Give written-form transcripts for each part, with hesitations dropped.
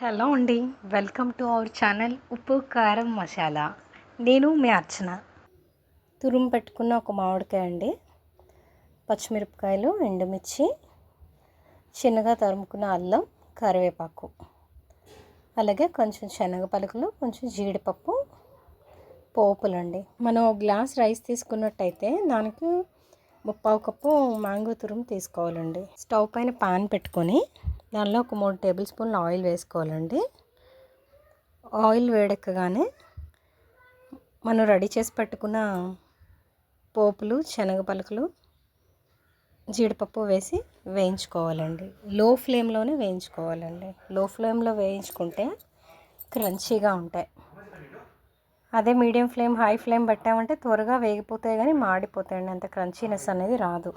Hello అండి. Welcome to our channel ఉప్పు కారం మసాలా. నేను మీ అర్చన. తురుము పెట్టుకున్న ఒక మామిడికాయ అండి, పచ్చిమిరపకాయలు, ఎండుమిర్చి, చిన్నగా తరుముకున్న అల్లం, కరివేపాకు, అలాగే కొంచెం శనగ పలుకులు, కొంచెం జీడిపప్పు, పోపులండి. మనం ఒక గ్లాస్ రైస్ తీసుకున్నట్టయితే దానికి 3/4 కప్పు మ్యాంగో తురుము తీసుకోవాలండి. స్టవ్ పైన పాన్ పెట్టుకొని దానిలో ఒక 3 టేబుల్ స్పూన్ల ఆయిల్ వేసుకోవాలండి. ఆయిల్ వేడెక్కగానే మనం రెడీ చేసి పెట్టుకున్న పోపులు, శనగ పలుకులు, జీడిపప్పు వేసి వేయించుకోవాలండి. లో ఫ్లేమ్లోనే వేయించుకోవాలండి. లో ఫ్లేమ్లో వేయించుకుంటే క్రంచీగా ఉంటాయి. అదే మీడియం ఫ్లేమ్, హై ఫ్లేమ్ పెట్టామంటే త్వరగా వేగిపోతాయి కానీ మాడిపోతాయండి. అంత క్రంచీనెస్ అనేది రాదు.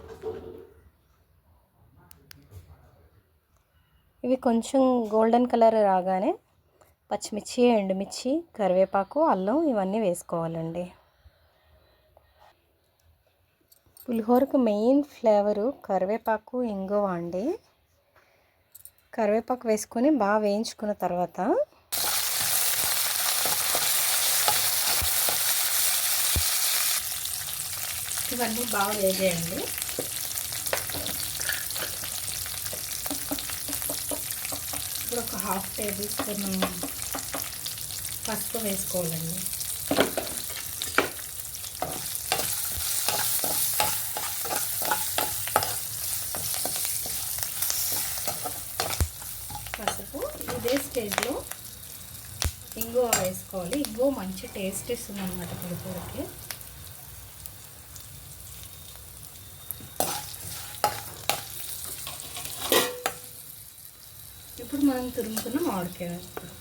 ఇవి కొంచెం గోల్డెన్ కలర్ రాగానే పచ్చిమిర్చి, ఎండుమిర్చి, కరివేపాకు, అల్లం ఇవన్నీ వేసుకోవాలండి. పులిహోరకు మెయిన్ ఫ్లేవరు కరివేపాకు, ఇంగువ అండి. కరివేపాకు వేసుకొని బాగా వేయించుకున్న తర్వాత ఇవన్నీ బాగా వేగేయండి. ఇప్పుడు ఒక 1/2 టేబుల్ స్పూన్ పసుపు వేసుకోవాలండి. పసుపు ఇదే స్టేజ్లో ఇంగువ వేసుకోవాలి. ఇంగువ మంచి టేస్ట్ ఇస్తుంది అన్నమాట పులిహోరకి. ఇప్పుడు మనం తురుముకున్న మామిడికాయ వేసుకోవాలి.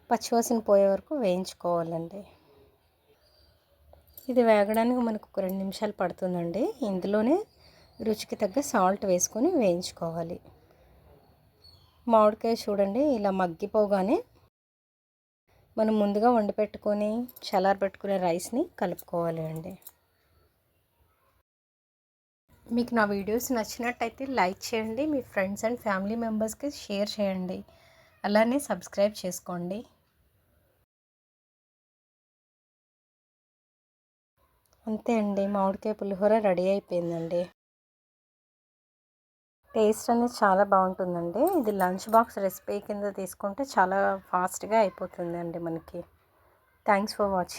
పచ్చివాసన పోయే వరకు వేయించుకోవాలండి. ఇది వేగడానికి మనకు ఒక 2 నిమిషాలు పడుతుందండి. ఇందులోనే రుచికి తగ్గ సాల్ట్ వేసుకొని వేయించుకోవాలి. మామిడికాయ చూడండి ఇలా మగ్గిపోగానే మనం ముందుగా వండి పెట్టుకొని చల్లారబెట్టుకునే రైస్ని కలుపుకోవాలి అండి. మీకు నా వీడియోస్ నచ్చినట్టయితే లైక్ చేయండి, మీ ఫ్రెండ్స్ అండ్ ఫ్యామిలీ మెంబర్స్కి షేర్ చేయండి, అలానే సబ్స్క్రైబ్ చేసుకోండి. అంతే అండి, మామిడికాయ పులిహోర రెడీ అయిపోయిందండి. టేస్ట్ అనేది చాలా బాగుంటుందండి. ఇది లంచ్ బాక్స్ రెసిపీ కింద తీసుకుంటే చాలా ఫాస్ట్గా అయిపోతుందండి మనకి. Thanks for watching.